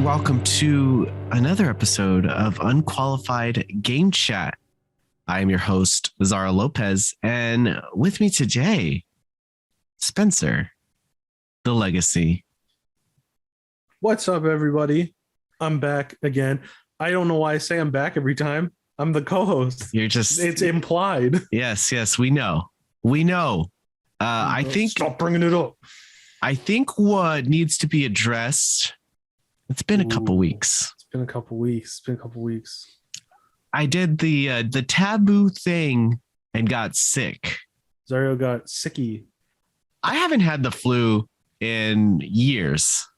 and welcome to another episode of Unqualified Game Chat. I am your host, Zara Lopez, and with me today, Spencer, the Legacy. What's up, everybody? I'm back again. I don't know why I say I'm back every time. I'm the co-host. It's implied. Yes, we know. I think stop bringing it up. I think what needs to be addressed. It's been a couple weeks. It's been a couple weeks. I did the taboo thing and got sick. Zario got sicky. I haven't had the flu in years.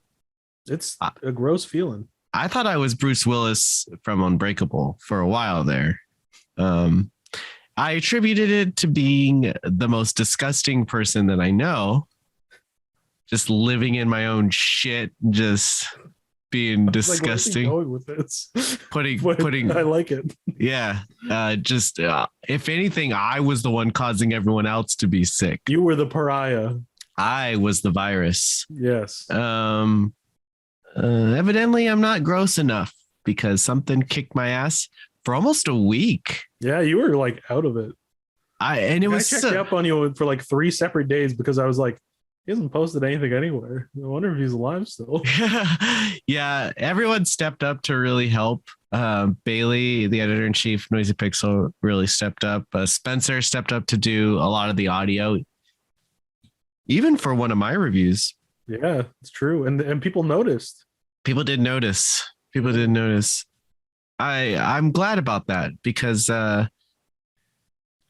It's a gross feeling. I thought I was Bruce Willis from Unbreakable for a while there. I attributed it to being the most disgusting person that I know. Just living in my own shit, just being disgusting. Like, where are we going with this? Putting. I like it. Yeah. If anything, I was the one causing everyone else to be sick. You were the pariah. I was the virus. Yes. Evidently, I'm not gross enough because something kicked my ass for almost a week. Yeah, you were like out of it. I checked up on you for like 3 separate days because I was like, he hasn't posted anything anywhere. I wonder if he's alive still. Yeah, everyone stepped up to really help. Bailey, the editor-in-chief, Noisy Pixel, really stepped up. Spencer stepped up to do a lot of the audio, even for one of my reviews. Yeah, it's true. And people noticed. People did notice. I'm glad about that because I'm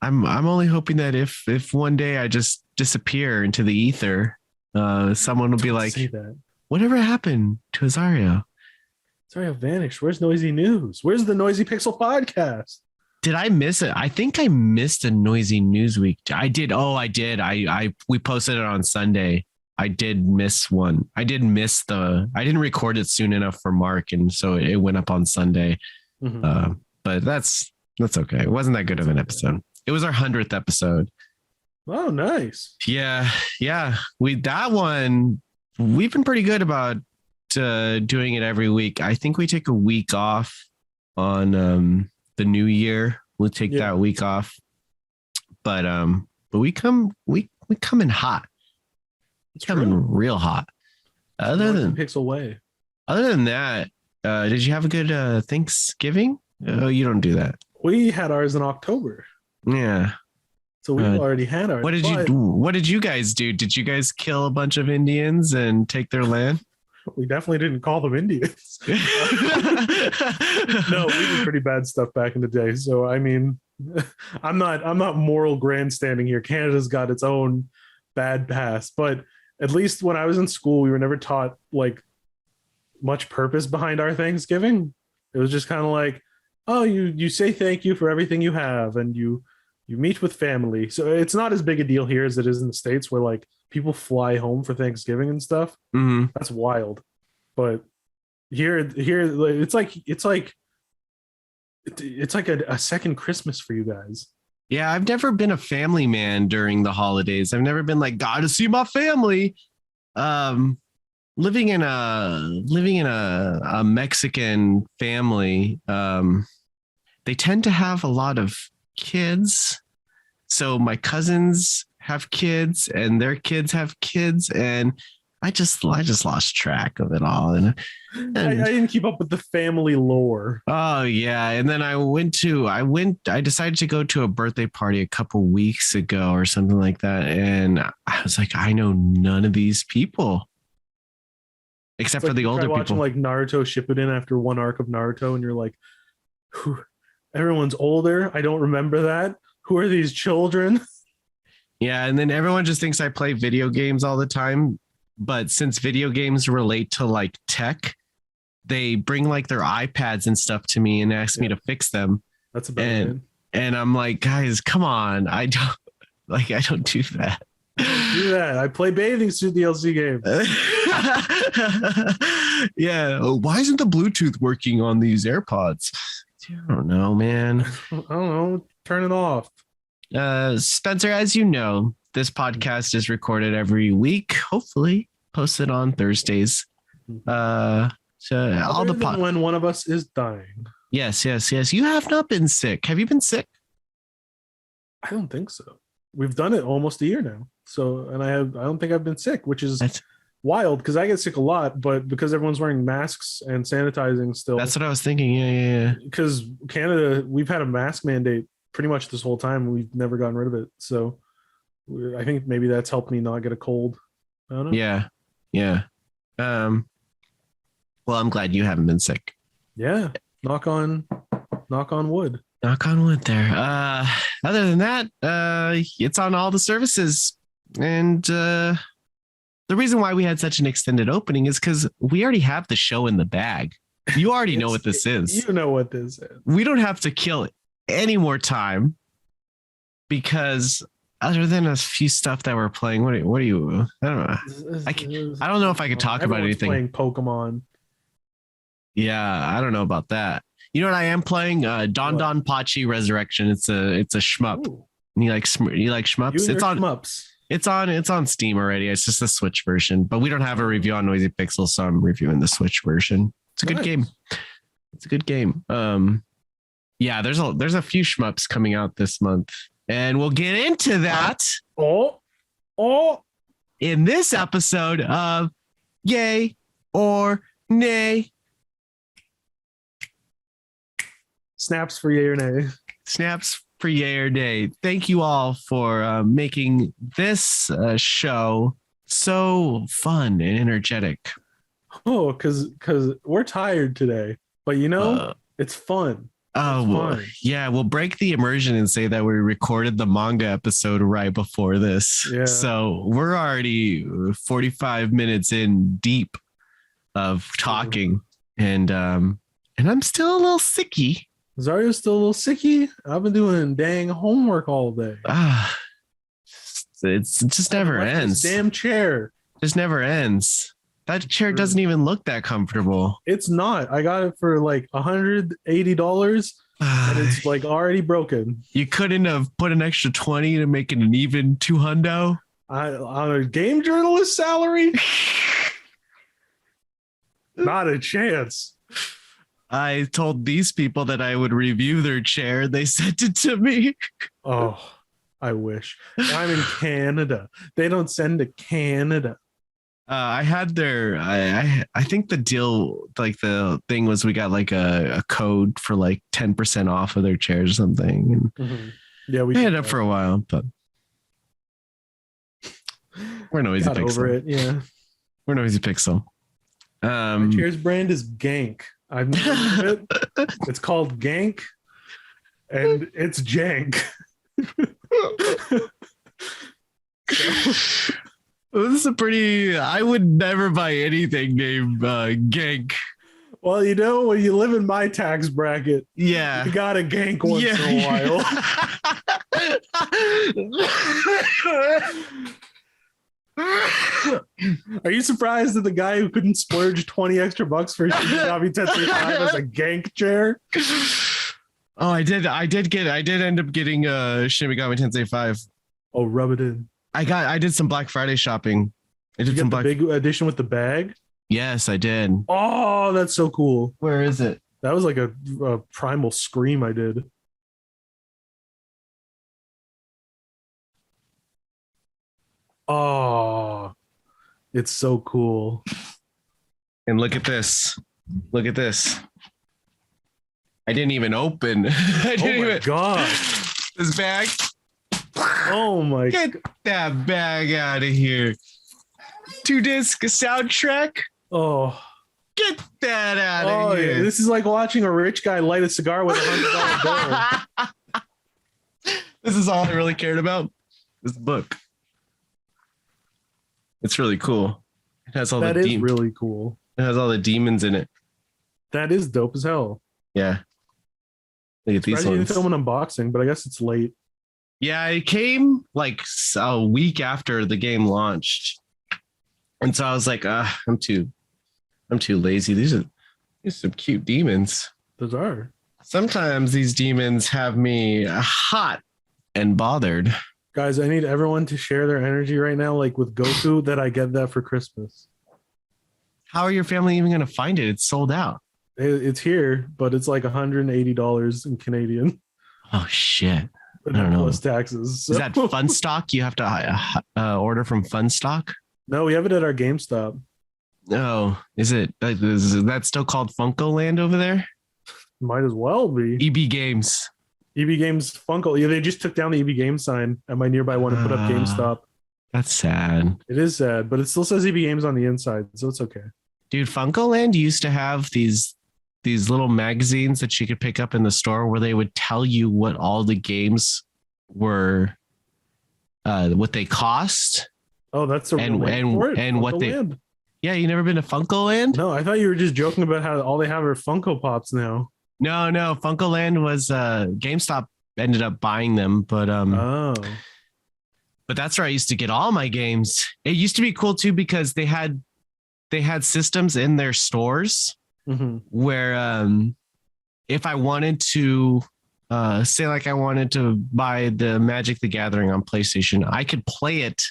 only hoping that if one day I just disappear into the ether, someone will be like, whatever happened to Azario? Azario vanished. Where's Noisy News? Where's the Noisy Pixel podcast? Did I miss it? I think I missed a Noisy News week. I did. I did. We posted it on Sunday. I did miss one. I didn't record it soon enough for Mark, and so it went up on Sunday. Mm-hmm. But that's okay. It wasn't that good of an episode. It was our 100th episode. Oh, nice. Yeah. We've been pretty good about doing it every week. I think we take a week off on the new year. We'll take that week off. But we come in hot. It's coming real hot. Other than Pixel Way. Other than that, did you have a good Thanksgiving? Oh, you don't do that. We had ours in October. Yeah. So we already had ours. What did you guys do? Did you guys kill a bunch of Indians and take their land? We definitely didn't call them Indians. No, we did pretty bad stuff back in the day. So I mean, I'm not moral grandstanding here. Canada's got its own bad past, but at least when I was in school, we were never taught like much purpose behind our Thanksgiving. It was just kind of like, oh, you say thank you for everything you have, and you meet with family. So it's not as big a deal here as it is in the States, where like people fly home for Thanksgiving and stuff. Mm-hmm. That's wild. But here it's like a second Christmas for you guys. Yeah, I've never been a family man during the holidays. I've never been like, gotta see my family. Living in a Mexican family, they tend to have a lot of kids. So my cousins have kids and their kids have kids, and I just lost track of it all. And I didn't keep up with the family lore. Oh yeah. And then I decided to go to a birthday party a couple weeks ago or something like that. And I was like, I know none of these people. Except for the older people. Watching like Naruto Shippuden after one arc of Naruto, and you're like, everyone's older. I don't remember that. Who are these children? Yeah, and then everyone just thinks I play video games all the time. But since video games relate to like tech, they bring like their iPads and stuff to me and ask me to fix them. That's about it. And I'm like, guys, come on. I don't do that. Do that. I play bathing suit DLC games. Yeah. Oh, why isn't the Bluetooth working on these AirPods? I don't know, man. I don't know. Turn it off. Spencer, as you know, this podcast is recorded every week, hopefully posted on Thursdays. all the when one of us is dying. Yes. You have not been sick. Have you been sick? I don't think so. We've done it almost a year now. So, and I don't think I've been sick, which is wild because I get sick a lot, but because everyone's wearing masks and sanitizing still. That's what I was thinking. Yeah. Because Canada, we've had a mask mandate pretty much this whole time. We've never gotten rid of it. So I think maybe that's helped me not get a cold. I don't know. Yeah. Well, I'm glad you haven't been sick. Yeah. Knock on wood. Knock on wood there. Other than that, it's on all the services. And the reason why we had such an extended opening is because we already have the show in the bag. You already know what this is. You know what this is. We don't have to kill any more time because other than a few stuff that we're playing, what are you? I don't know. I don't know if I could talk about anything. Playing Pokemon. Yeah, I don't know about that. You know what I am playing? Don Pachi Resurrection. It's a shmup. Ooh. You like shmups? It's on shmups. It's on Steam already. It's just the Switch version, but we don't have a review on Noisy Pixel, so I'm reviewing the Switch version. It's a good game. It's a good game. Yeah, there's a few shmups coming out this month, and we'll get into that. In this episode of Yay or Nay. Snaps for yay or nay. Snaps for yay or nay. Thank you all for making this show so fun and energetic. Oh, because we're tired today, but it's fun. Yeah, we'll break the immersion and say that we recorded the manga episode right before this. Yeah. So we're already 45 minutes in deep of talking, and I'm still a little sicky. Zario's still a little sicky. I've been doing dang homework all day. It just never ends. This damn chair. Just never ends. That chair doesn't even look that comfortable. It's not. I got it for like $180 and it's like already broken. You couldn't have put an extra 20 to make it an even $200? On a game journalist salary? Not a chance. I told these people that I would review their chair. They sent it to me. Oh, I wish. I'm in Canada. They don't send to Canada. I had their, I think the deal, like the thing was we got like a code for like 10% off of their chairs or something. And yeah, we had it for a while, but we're Noisy Pixel. Over it, yeah. We're Noisy Pixel. My chair's brand is Gank. I've never heard of it. It's called Gank, and it's jank. This is a pretty. I would never buy anything named Gank. Well, when you live in my tax bracket, yeah, you got to gank once in a while. Are you surprised that the guy who couldn't splurge 20 extra bucks for Shinigami Tensei 5 has a gank chair? Oh, I did end up getting Shinigami Tensei 5. Oh, rub it in. I did some Black Friday shopping. I did some big edition with the bag? Yes, I did. Oh, that's so cool. Where is it? That was like a primal scream I did. Oh, it's so cool. And look at this. Look at this. I didn't even open. God. This bag. Oh my. Get that bag out of here. 2-disc soundtrack. Oh. Get that out of here. Yeah. This is like watching a rich guy light a cigar with $100 bill. This is all I really cared about. This book. It's really cool. It has all that is really cool. It has all the demons in it. That is dope as hell. Yeah. Look at these ones. You didn't film an unboxing, but I guess it's late. Yeah, it came like a week after the game launched, and so I was like, I'm too lazy. These are some cute demons. Those are. Sometimes these demons have me hot and bothered. Guys, I need everyone to share their energy right now, like with Goku, that I get that for Christmas. How are your family even going to find it? It's sold out. It's here, but it's like $180 in Canadian. Oh shit! I don't know. Plus taxes. So. Is that Fun Stock? You have to order from Fun Stock? No, we have it at our GameStop. No, is it? Is that still called Funko Land over there? Might as well be. EB Games. EB Games Funko. Yeah, they just took down the EB Games sign at my nearby one and put up GameStop. That's sad. It is sad, but it still says EB Games on the inside, so it's okay. Dude, Funko Land used to have these little magazines that you could pick up in the store where they would tell you what all the games were, what they cost. Oh, that's a and what Funko they. Land? Yeah, you never been to Funko Land? No, I thought you were just joking about how all they have are Funko Pops now. No, Funko Land was GameStop ended up buying them, but but that's where I used to get all my games. It used to be cool too because they had systems in their stores where if I wanted to say like I wanted to buy the Magic the Gathering on PlayStation, I could play it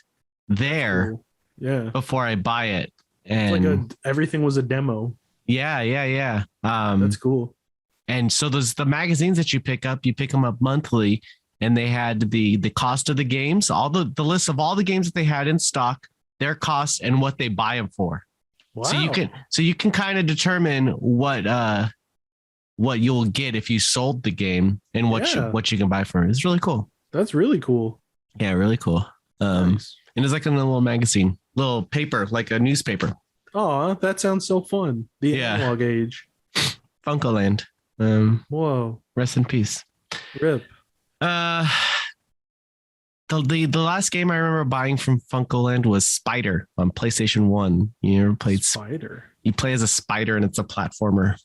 there before I buy it. And it's like everything was a demo. Yeah. That's cool. And so the magazines that you pick them up monthly, and they had the cost of the games, all the list of all the games that they had in stock, their cost, and what they buy them for. Wow. So you can kind of determine what you'll get if you sold the game and what you can buy for it. It's really cool. That's really cool. Yeah, really cool. Nice. And it's like in a little magazine, little paper, like a newspaper. Oh, that sounds so fun. The analog age. Funko Land. Whoa. Rest in peace. RIP. The last game I remember buying from Funko Land was Spider on PlayStation 1. You ever played Spider? You play as a spider and it's a platformer.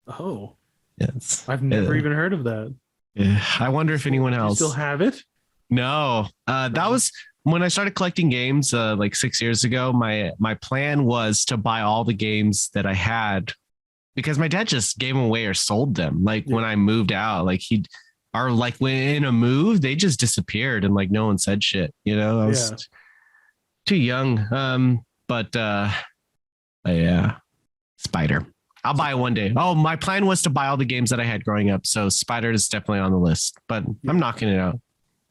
Oh. Yes. I've never even heard of that. Yeah. I wonder if anyone else still have it. No. That was when I started collecting games like 6 years ago. My plan was to buy all the games that I had because my dad just gave them away or sold them. Like when I moved out, like when in a move, they just disappeared and like no one said shit. You know, I was too young. But yeah, Spider. I'll buy it one day. Oh, my plan was to buy all the games that I had growing up. So Spider is definitely on the list, but I'm knocking it out.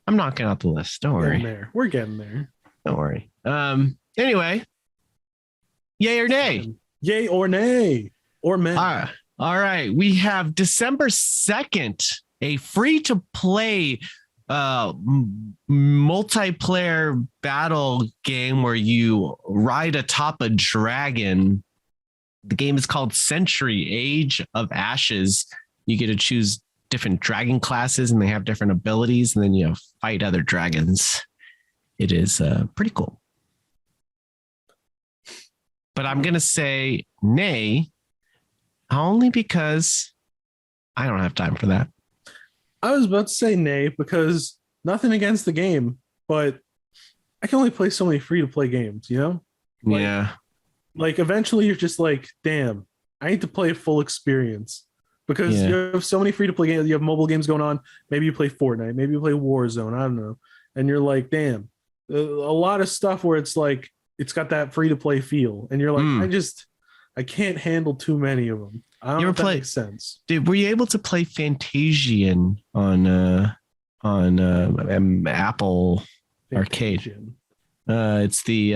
I'm knocking out the list. Don't worry. We're getting there. Don't worry. Anyway, yay or nay? Yay or nay? Or meh. All right. We have December 2nd, a free-to-play multiplayer battle game where you ride atop a dragon. The game is called Century Age of Ashes. You get to choose different dragon classes and they have different abilities, and then you fight other dragons. It is pretty cool. But I'm going to say nay, only because I don't have time for that. I was about to say nay because nothing against the game, but I can only play so many free-to-play games, you know? Like eventually you're just like, damn, I need to play a full experience because you have so many free-to-play games. You have mobile games going on. Maybe you play Fortnite. Maybe you play Warzone. I don't know. And you're like, damn, a lot of stuff where it's like, it's got that free-to-play feel. And you're like, I can't handle too many of them. I don't know if that makes sense. Dude, were you able to play Fantasian on Apple Arcade? It's the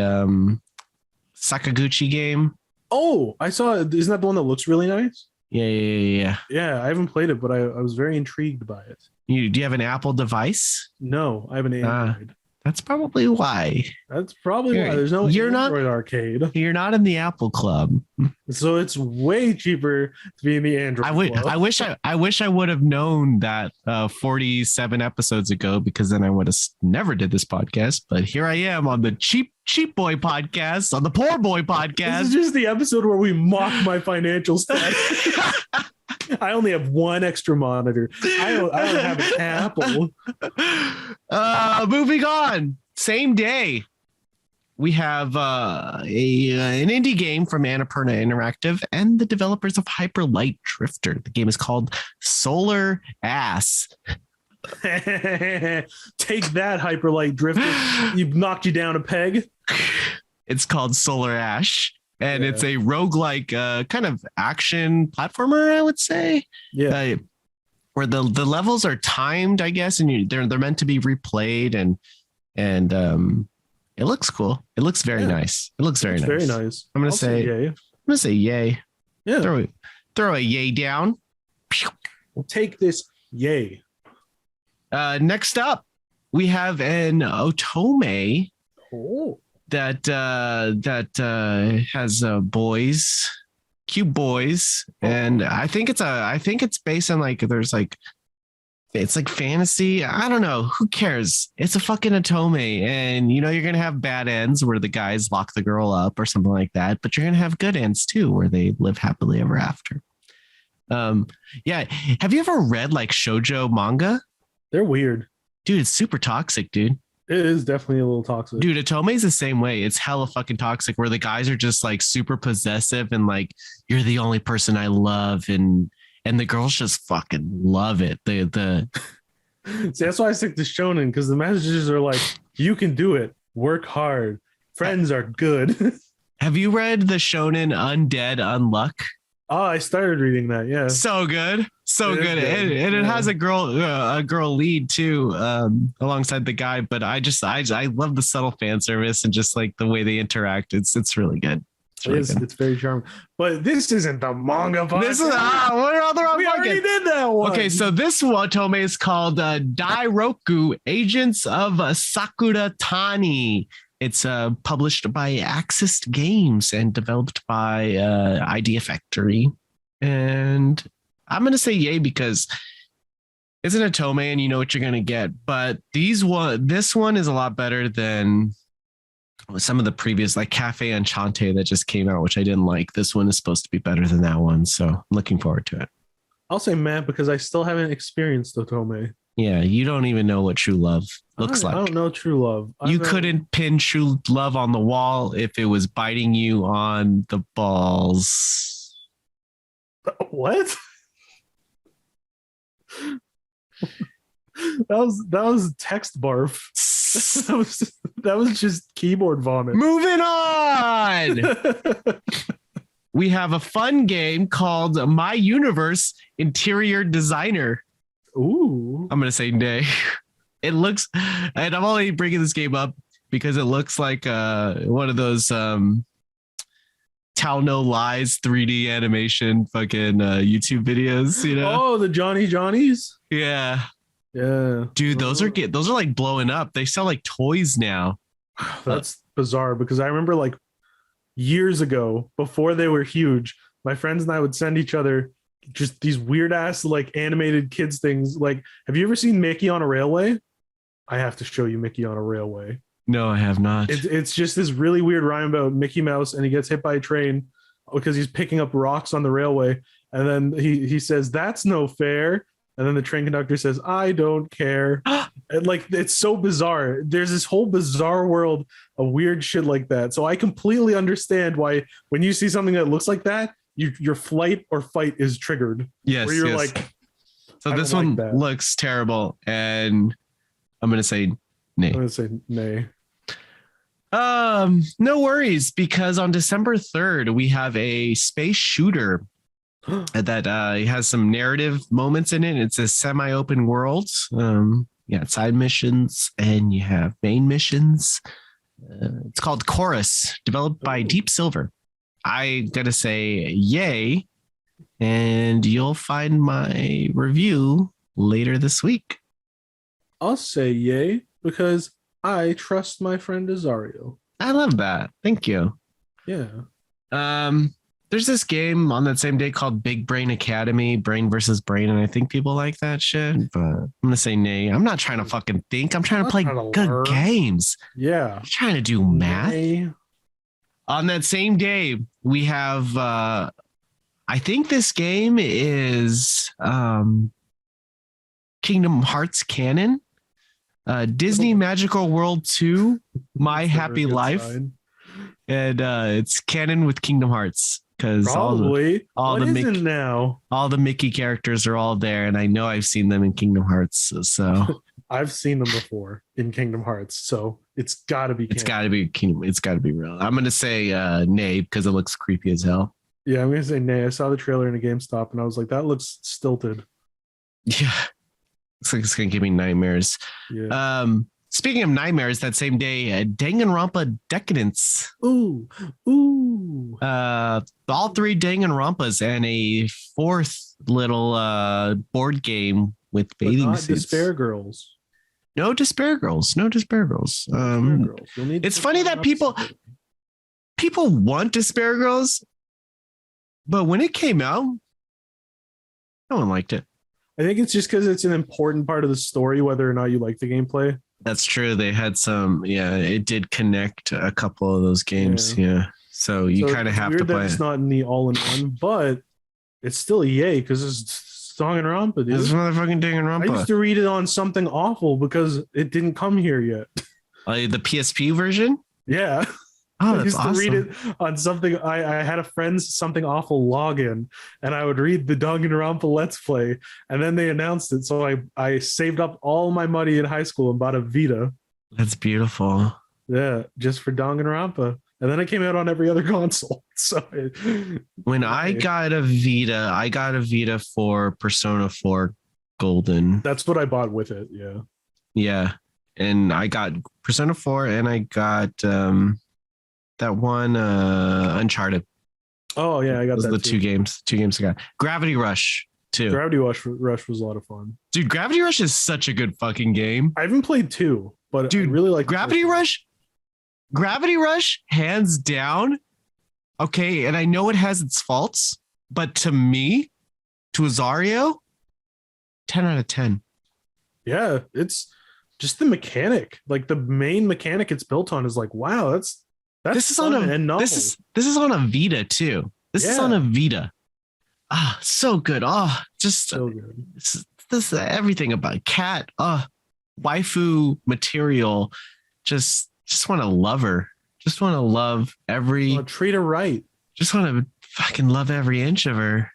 Sakaguchi game. Oh, I saw it. Isn't that the one that looks really nice? Yeah. Yeah, I haven't played it, but I was very intrigued by it. Do you have an Apple device? No, I have an Android. That's probably why. That's probably why. There's no Android arcade. You're not in the Apple Club. So it's way cheaper to be in the Android Club. I wish I would have known that 47 episodes ago, because then I would have never did this podcast. But here I am on the cheap boy podcast, on the poor boy podcast. This is just the episode where we mock my financial status. I only have one extra monitor. I don't have an Apple. Moving on. Same day, we have an indie game from Annapurna Interactive and the developers of Hyper Light Drifter. The game is called Solar Ass. Take that, Hyper Light Drifter. You've knocked you down a peg. It's called Solar Ash. and Yeah. it's a roguelike kind of action platformer, I would say. Yeah. Where the levels are timed, I guess, and they're meant to be replayed, and it looks cool. It looks very nice. It looks very It's nice. very nice. I'm yay. gonna say yay. Yeah. Throw a yay down. We'll take this. Yay. Next up, we have an otome Oh. that has boys, cute boys, and I think it's based on like there's like it's like fantasy. I don't know. Who cares? It's a fucking otome, and you know you're gonna have bad ends where the guys lock the girl up or something like that, but you're gonna have good ends too where they live happily ever after. Yeah. Have you ever read like shoujo manga? They're weird. Dude, it's super toxic, dude. It is definitely a little toxic. Dude, otome is the same way. It's hella fucking toxic where the guys are just like super possessive and like you're the only person I love, and the girls just fucking love it. The See, that's why I stick to shonen, because the messages are like, you can do it, work hard, friends are good. Have you read the shonen Undead Unluck? Oh, I started reading that. Yeah. So good. So It is good. good. And it Yeah. has a girl lead too, alongside the guy. But I love the subtle fan service and just like the way they interact. It's really good. It's really good. It's very charming. But this isn't the manga podcast. This is what other we already did that one. Okay, so this otome is called Dairoku Agents of Sakura Tani. It's published by Axis Games and developed by Idea Factory. And I'm going to say yay because it's an otome and you know what you're going to get. But this one is a lot better than some of the previous, like Cafe Enchante that just came out, which I didn't like. This one is supposed to be better than that one. So I'm looking forward to it. I'll say Matt because I still haven't experienced otome. Yeah, you don't even know what true love looks like. I don't know true love. You couldn't pin true love on the wall if it was biting you on the balls. What? that was text barf. that was just keyboard vomit. Moving on. We have a fun game called My Universe Interior Designer. Ooh. I'm going to say nay. It looks, and I'm only bringing this game up because it looks like one of those Tell No Lies 3D animation fucking YouTube videos, you know? Oh, the Johnnies? Yeah. Yeah. Dude, those are like blowing up. They sell like toys now. That's bizarre because I remember like years ago, before they were huge, my friends and I would send each other just these weird ass like animated kids things. Like, have you ever seen Mickey on a Railway? I have to show you Mickey on a Railway. No, I have not. It's just this really weird rhyme about Mickey Mouse and he gets hit by a train because he's picking up rocks on the railway. And then he says, "That's no fair." And then the train conductor says, "I don't care." And like, it's so bizarre. There's this whole bizarre world of weird shit like that. So I completely understand why when you see something that looks like that, your flight or fight is triggered. Yes. Where you're yes. like, so I this don't one like that. looks terrible. And I'm going to say nay. I'm going to say nay. No worries, because on December 3rd, we have a space shooter that has some narrative moments in it. It's a semi-open world. Yeah, side missions and you have main missions. It's called Chorus, developed by Deep Silver. I gotta say yay, and you'll find my review later this week. I'll say yay because I trust my friend Azario. I love that. Thank you. Yeah. There's this game on that same day called Big Brain Academy, Brain versus Brain, and I think people like that shit, but I'm gonna say nay. I'm not trying to fucking think. I'm trying to play good games. Yeah. I'm trying to do math. Nay. On that same day, we have I think this game is Kingdom Hearts canon. Disney Magical World 2, My Happy Life. Sign. And it's canon with Kingdom Hearts because Probably. all what the isn't now? all the Mickey characters are all there, and I know I've seen them in Kingdom Hearts. So I've seen them before in Kingdom Hearts, so it's got to be. It's got to be Kingdom. It's got to be real. I'm gonna say nay because it looks creepy as hell. Yeah, I'm gonna say nay. I saw the trailer in a GameStop and I was like, that looks stilted. Yeah, looks like it's gonna give me nightmares. Yeah. Speaking of nightmares, that same day, Danganronpa Decadence. Ooh, ooh. All three Danganronpas and a fourth little board game with But bathing not suits. Despair Girls. No Despair Girls. No Despair Girls. Despair Girls. You'll need It's to funny look that up people want Despair Girls, but when it came out, no one liked it. I think it's just because it's an important part of the story, whether or not you like the gameplay. That's true. They had some, it did connect a couple of those games. Yeah. So you kind of have to play It's it. not in the all-in-one, but it's still EA because it's Danganronpa, dude. This motherfucking I Danganronpa. used to read it on Something Awful because it didn't come here yet. The PSP version? Yeah. Oh, I that's used to awesome. read it on something. I had a friend's Something Awful login, and I would read the Danganronpa Let's Play, and then they announced it. So I saved up all my money in high school and bought a Vita. That's beautiful. Yeah, just for Danganronpa. And then it came out on every other console. So When I got a Vita for Persona 4 Golden. That's what I bought with it. Yeah. Yeah. And I got Persona 4 and I got that one Uncharted. Oh yeah, I got Those that. are the two games I got. Gravity Rush too. Gravity Rush was a lot of fun. Dude, Gravity Rush is such a good fucking game. I haven't played 2, but dude, I really like Gravity Rush. Gravity Rush, hands down. Okay, and I know it has its faults, but to me, to Azario, 10 out of 10. Yeah, it's just the mechanic. Like the main mechanic it's built on is like, wow, that's this is on this is on a Vita too. This is on a Vita. Ah, so good. Oh, just so good. This everything about cat. Waifu material. Just want to love her. Just want to love every. Treat her right. Just want to fucking love every inch of her.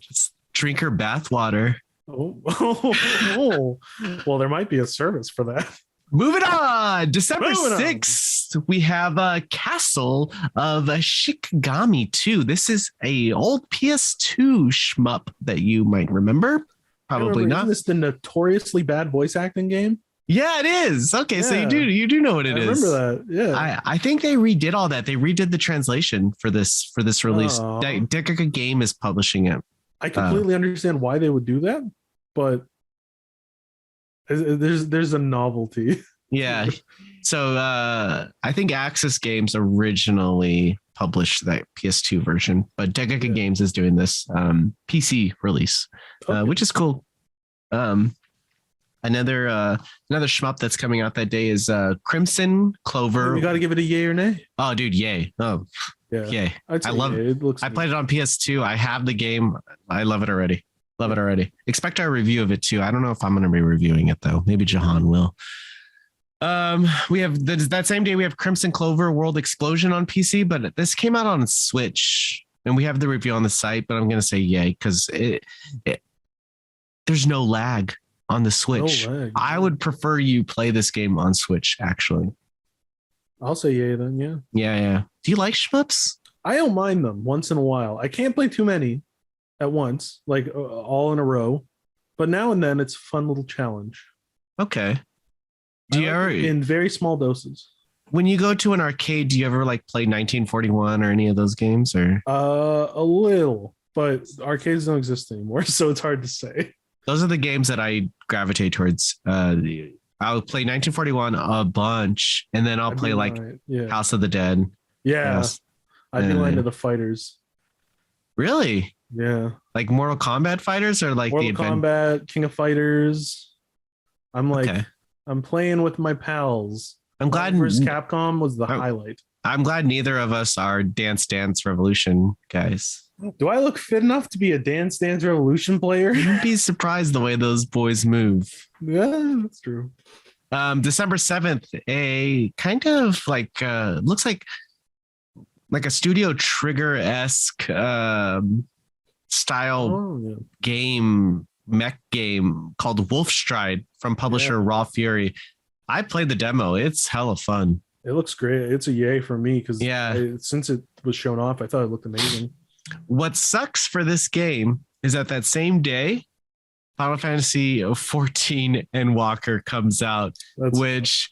Just drink her bathwater. Oh. Well, there might be a service for that. Moving on. December 6th, we have Castle of Shikigami 2. This is a old PS2 shmup that you might remember. Probably not. Isn't this the notoriously bad voice acting game? Yeah, it is. Okay, so you do know what it is. I remember that. Yeah. I think they redid all that. They redid the translation for this release. Dekaka Game is publishing it. I completely understand why they would do that, but there's a novelty. Yeah. So I think Axis Games originally published that PS2 version, but Dekaka Games is doing this PC release, which is cool. Another shmup that's coming out that day is Crimson Clover. We got to give it a yay or nay. Oh, dude, yay! Oh, yeah, yay! I love it. I played it on PS2. I have the game. I love it already. Love it already. Expect our review of it too. I don't know if I'm going to be reviewing it though. Maybe Jahan will. We have that same day we have Crimson Clover World Explosion on PC, but this came out on Switch, and we have the review on the site. But I'm going to say yay because there's no lag on the Switch. No lag. I would prefer you play this game on Switch. Actually, I'll say yay then. Yeah. Yeah. Do you like shmups? I don't mind them once in a while. I can't play too many at once, like all in a row, but now and then it's a fun little challenge. Okay. Do you ever in very small doses? When you go to an arcade, do you ever like play 1941 or any of those games? Or a little, but arcades don't exist anymore, so it's hard to say. Those are the games that I gravitate towards. I'll play 1941 a bunch, and then I'll play like House of the Dead. Yeah, I'd be into the fighters. Really? Yeah. Like Mortal Kombat fighters, or like Mortal Kombat, King of Fighters. I'm like, I'm playing with my pals. I'm glad versus Capcom was the highlight. I'm glad neither of us are Dance Dance Revolution guys. Do I look fit enough to be a Dance Dance Revolution player? You'd be surprised the way those boys move. Yeah, that's true. December 7th, a kind of like looks like a Studio Trigger-esque style game mech game called Wolfstride from publisher Raw Fury. I played the demo. It's hella fun. It looks great. It's a yay for me because since it was shown off, I thought it looked amazing. What sucks for this game is that same day, Final Fantasy 14 Endwalker comes out, which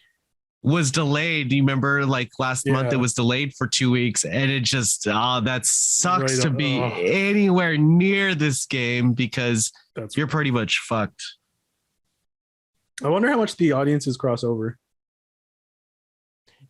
was delayed. Do you remember like last month it was delayed for 2 weeks, and it just that sucks to be anywhere near this game because you're pretty much fucked. I wonder how much the audiences cross over.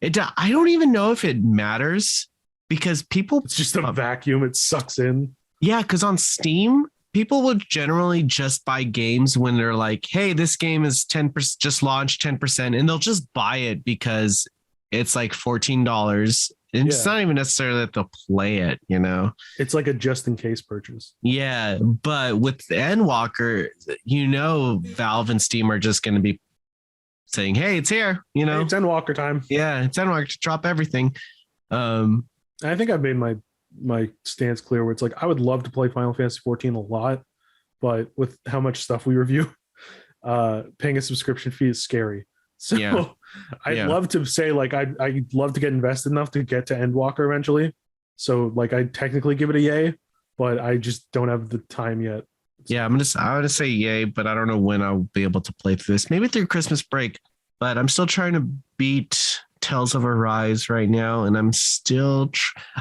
I don't even know if it matters because it's just a vacuum. It sucks in. Yeah, because on Steam, people would generally just buy games when they're like, hey, this game is 10%, just launched 10%, and they'll just buy it because it's like $14. And it's not even necessarily that they'll play it, you know? It's like a just in case purchase. Yeah, but with the Endwalker, Valve and Steam are just going to be saying, hey, it's here, Hey, it's Endwalker time. Yeah, it's Endwalker to drop everything. I think I've made my stance clear where it's like I would love to play Final Fantasy 14 a lot, but with how much stuff we review, paying a subscription fee is scary. So I'd love to say like I'd love to get invested enough to get to Endwalker eventually. So like I technically give it a yay, but I just don't have the time yet. Yeah, I'm gonna say yay, but I don't know when I'll be able to play through this. Maybe through Christmas break, but I'm still trying to beat Tales of Arise right now, and I'm still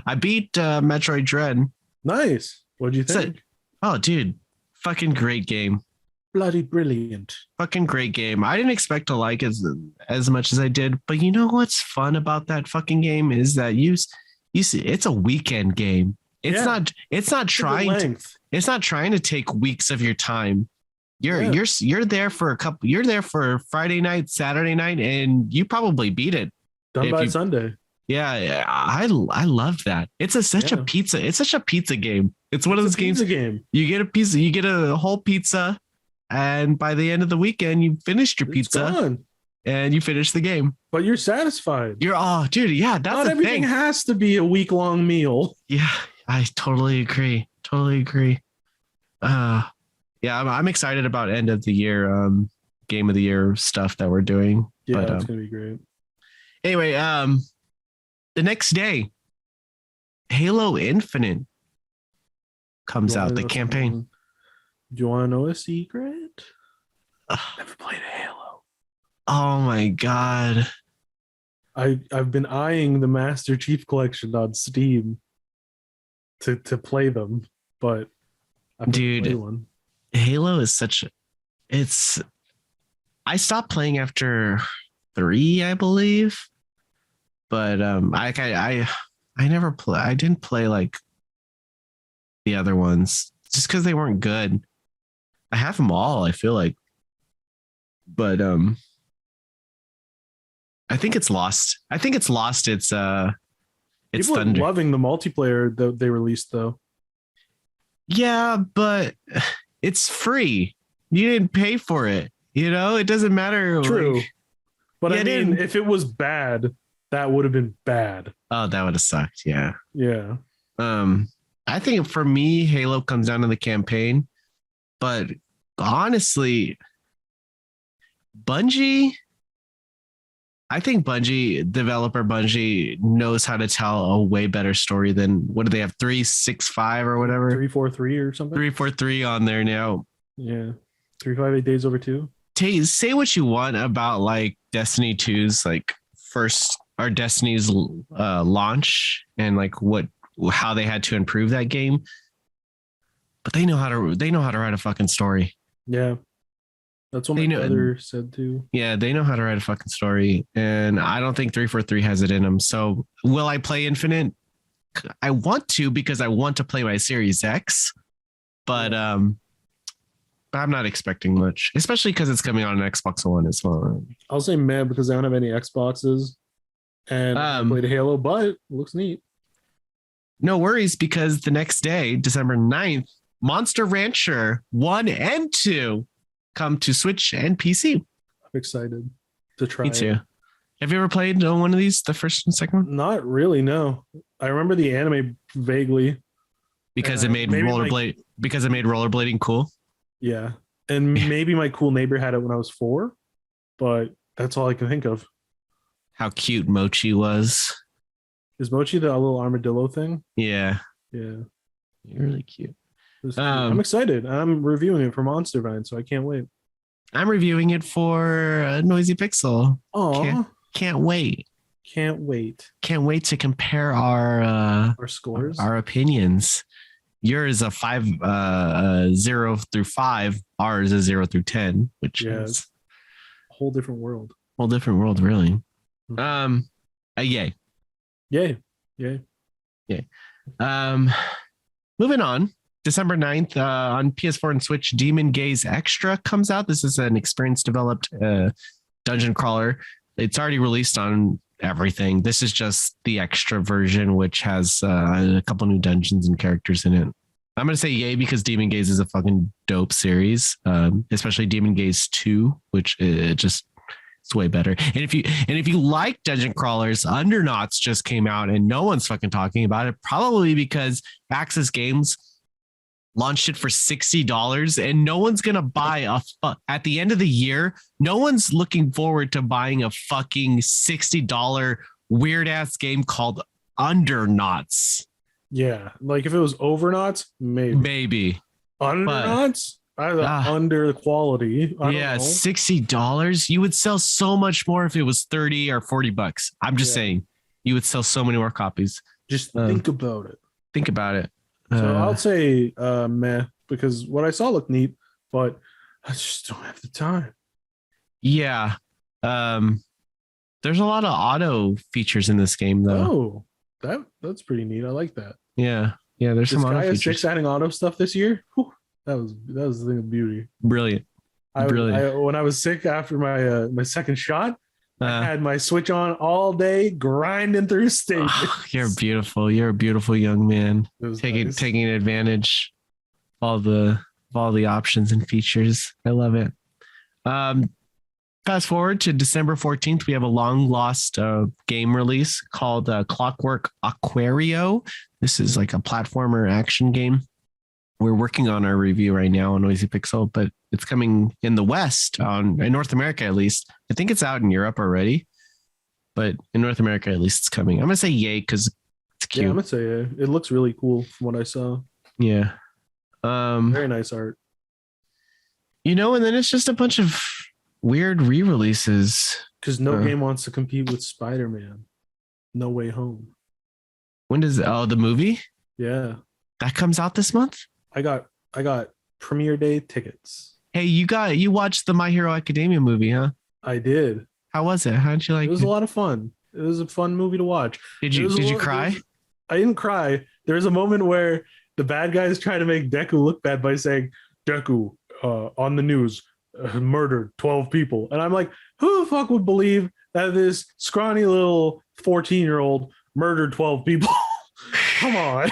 I beat Metroid Dread. Nice. What'd you think? Oh, dude, fucking great game. Bloody brilliant. Fucking great game. I didn't expect to like it as much as I did, but you know what's fun about that fucking game is that you see it's a weekend game. It's not trying to take weeks of your time. You're there for you're there for Friday night, Saturday night, and you probably beat it. Done by Sunday. Yeah, I love that. It's such a pizza. It's such a pizza game. It's one of those games. You get a pizza. You get a whole pizza, and by the end of the weekend, you finished your pizza, and you finish the game. But you're satisfied. Dude. Yeah, that's not everything has to be a week-long meal. Yeah, I totally agree. Yeah, I'm excited about end of the year, game of the year stuff that we're doing. Yeah, it's gonna be great. Anyway, the next day, Halo Infinite comes out, the campaign. Do you want to know a secret? Never played a Halo. Oh my god. I've been eyeing the Master Chief Collection on Steam to play them, but I've never played one. Halo is I stopped playing after 3, I believe. But I never play. I didn't play like the other ones just because they weren't good. I have them all, I feel like, but I think it's lost. It's people thunder. Are loving the multiplayer that they released though. Yeah, but it's free. You didn't pay for it. It doesn't matter. True, like, but I mean, if it was bad, that would have been bad. Oh, that would have sucked. Yeah. Yeah. I think for me, Halo comes down to the campaign, but honestly, developer Bungie knows how to tell a way better story than what do they have? 365 or whatever? 343 or something? 343 on there now. Yeah. 358 days over 2. Say what you want about like Destiny 2's like first or Destiny's launch and like how they had to improve that game, but they know how to write a fucking story. Yeah, that's what my brother said too. Yeah, they know how to write a fucking story, and I don't think 343 has it in them. So will I play Infinite? I want to because I want to play my Series X, but I'm not expecting much, especially because it's coming on an Xbox One as well. I'll say meh because I don't have any Xboxes. And I played Halo, but it looks neat. No worries, because the next day, December 9th, Monster Rancher 1 and 2 come to Switch and PC. I'm excited to try. Me too. Have you ever played one of these, the first and second one? Not really, no. I remember the anime vaguely. Because it made rollerblading cool? Yeah. And maybe my cool neighbor had it when I was 4, but that's all I can think of. How cute Mochi was. Is Mochi the little armadillo thing? Yeah. Yeah. You're really cute. I'm excited. I'm reviewing it for Monster Vine, so I can't wait. I'm reviewing it for Noisy Pixel. Oh, Can't wait. Can't wait. Can't wait to compare our scores, our opinions. Yours a 0 through 5. Ours is 0 through 10, which is a whole different world. Whole different world, really. Mm-hmm. Yay. Moving on. December 9th on PS4 and Switch, Demon Gaze Extra comes out. This is an experience developed dungeon crawler. It's already released on everything. This is just the extra version, which has a couple new dungeons and characters in it. I'm going to say yay because Demon Gaze is a fucking dope series, especially Demon Gaze 2, which it's way better. And if you like dungeon crawlers, Undernauts just came out and no one's fucking talking about it, probably because Axis Games launched it for $60 and no one's gonna buy at the end of the year. No one's looking forward to buying a fucking $60 weird ass game called Undernauts. Yeah, like if it was Overnauts, maybe Undernauts. Under quality. Yeah, $60. You would sell so much more if it was $30 or $40. I'm just saying, you would sell so many more copies. Just think about it. Think about it. So I'll say meh, because what I saw looked neat, but I just don't have the time. Yeah. There's a lot of auto features in this game, though. Oh, that's pretty neat. I like that. Yeah. There's some auto features. 6 adding auto stuff this year. Whew, that was the thing of beauty. Brilliant. When I was sick after my second shot, I had my Switch on all day, grinding through stages. You're beautiful. You're a beautiful young man. Taking advantage of all the options and features. I love it. Fast forward to December 14th, we have a long lost game release called Clockwork Aquario. This is like a platformer action game. We're working on our review right now on Noisy Pixel, but it's coming in the West, in North America at least. I think it's out in Europe already, but in North America at least it's coming. I'm gonna say yay because it's cute. Yeah, I'm gonna say yeah. It looks really cool from what I saw. Yeah, very nice art. And then it's just a bunch of weird re-releases because no game wants to compete with Spider-Man No Way Home. When does the movie? Yeah, that comes out this month. I got premiere day tickets. Hey, you watched the My Hero Academia movie, huh? I did. How was it? How did you like it? It was a lot of fun. It was a fun movie to watch. Did you cry? I didn't cry. There was a moment where the bad guys try to make Deku look bad by saying, Deku, on the news, murdered 12 people. And I'm like, who the fuck would believe that this scrawny little 14-year-old murdered 12 people? Come on.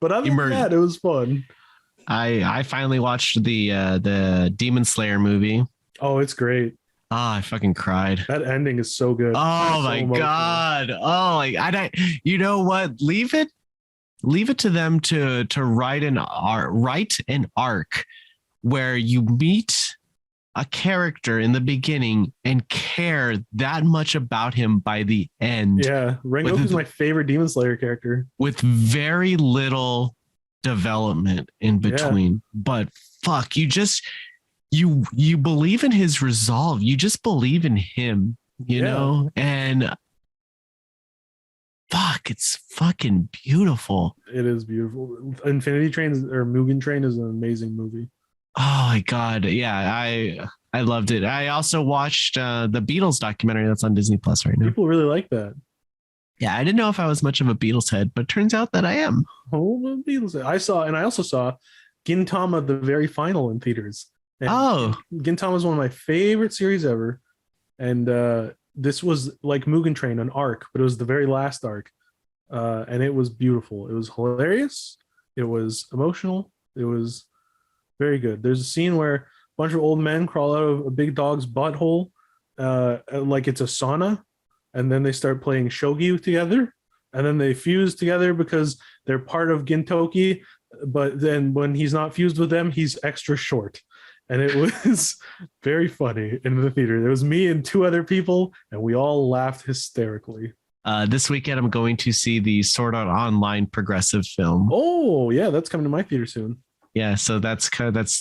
But other than that, it was fun. I finally watched the Demon Slayer movie. Oh, it's great. I fucking cried. That ending is so good. Oh my god. Oh, you know what? Leave it to them to write an arc where you meet a character in the beginning and care that much about him by the end. Yeah, Rengoku is my favorite Demon Slayer character. With very little development in between. But fuck, you believe in his resolve. You just believe in him, you know? And fuck, it's fucking beautiful. It is beautiful. Infinity Train or Mugen Train is an amazing movie. Oh my god, yeah, I loved it. I also watched the Beatles documentary that's on Disney Plus right now. People really like that. Yeah, I didn't know if I was much of a Beatles head, but it turns out that I am. Oh, Beatles! I also saw Gintama the very final in theaters. And Gintama is one of my favorite series ever, and this was like Mugen Train, an arc, but it was the very last arc, and it was beautiful. It was hilarious. It was emotional. It was very good. There's a scene where a bunch of old men crawl out of a big dog's butthole, like it's a sauna, and then they start playing shogi together, and then they fuse together because they're part of Gintoki. But then when he's not fused with them, he's extra short, and it was very funny in the theater. There was me and two other people, and we all laughed hysterically. This weekend, I'm going to see the Sword Art Online progressive film. Oh yeah, that's coming to my theater soon. Yeah, so that's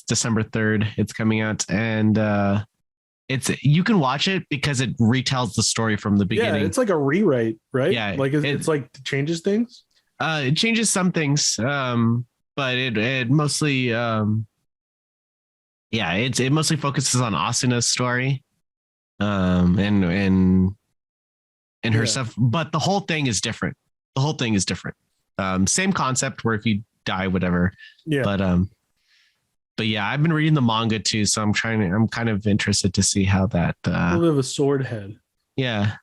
December 3rd. It's coming out, and you can watch it because it retells the story from the beginning. Yeah, it's like a rewrite, right? Yeah, like it's like changes things. It changes some things, but it mostly it mostly focuses on Asuna's story, and her stuff. But the whole thing is different. The whole thing is different. Same concept where if you die, whatever. Yeah. But yeah, I've been reading the manga too, so I'm kind of interested to see how that. A little bit of a sword head. Yeah.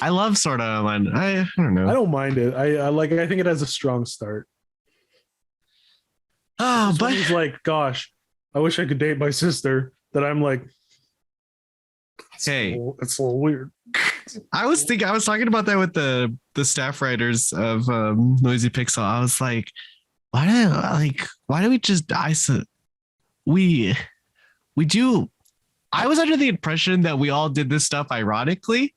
I love Sword Art Online. I don't know. I don't mind it. I think it has a strong start. Oh, but he's like, gosh, I wish I could date my sister. That I'm like, hey, it's a little weird. I was talking about that with the staff writers of Noisy Pixel. I was like, why do we just die? So we do. I was under the impression that we all did this stuff ironically,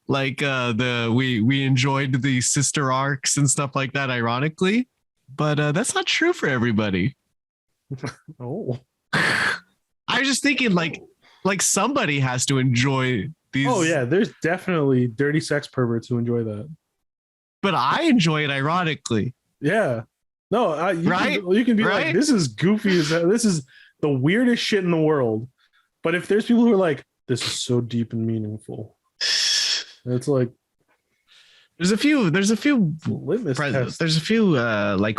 like we enjoyed the sister arcs and stuff like that ironically, but that's not true for everybody. Oh, I was just thinking like somebody has to enjoy these. Oh yeah, there's definitely dirty sex perverts who enjoy that. But I enjoy it ironically. Yeah. No, you can be right? Like, this is goofy as hell. This is the weirdest shit in the world. But if there's people who are like, this is so deep and meaningful, it's like there's a few like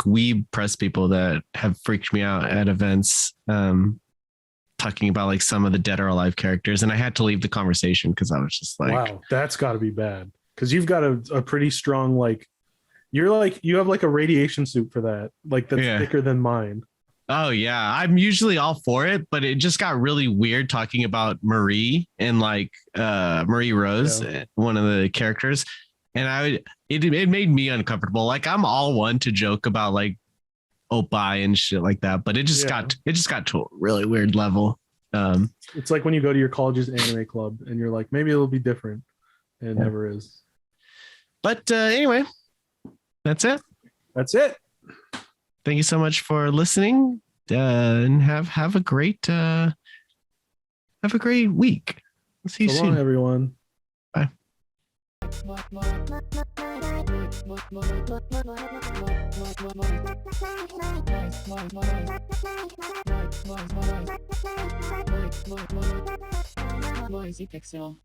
weeb press people that have freaked me out at events, talking about like some of the Dead or Alive characters, and I had to leave the conversation because I was just like, wow, that's got to be bad, because you've got a pretty strong, like, you have like a radiation suit for that, like that's thicker than mine. Oh yeah, I'm usually all for it, but it just got really weird talking about Marie and like Marie Rose, one of the characters, and it made me uncomfortable. Like, I'm all one to joke about like oppai and shit like that, but it just got to a really weird level. It's like when you go to your college's anime club and you're like, maybe it'll be different, and it never is. But anyway, that's it. Thank you so much for listening, and have a great week. We'll see you soon, long, everyone. Bye. Noisy Pixel.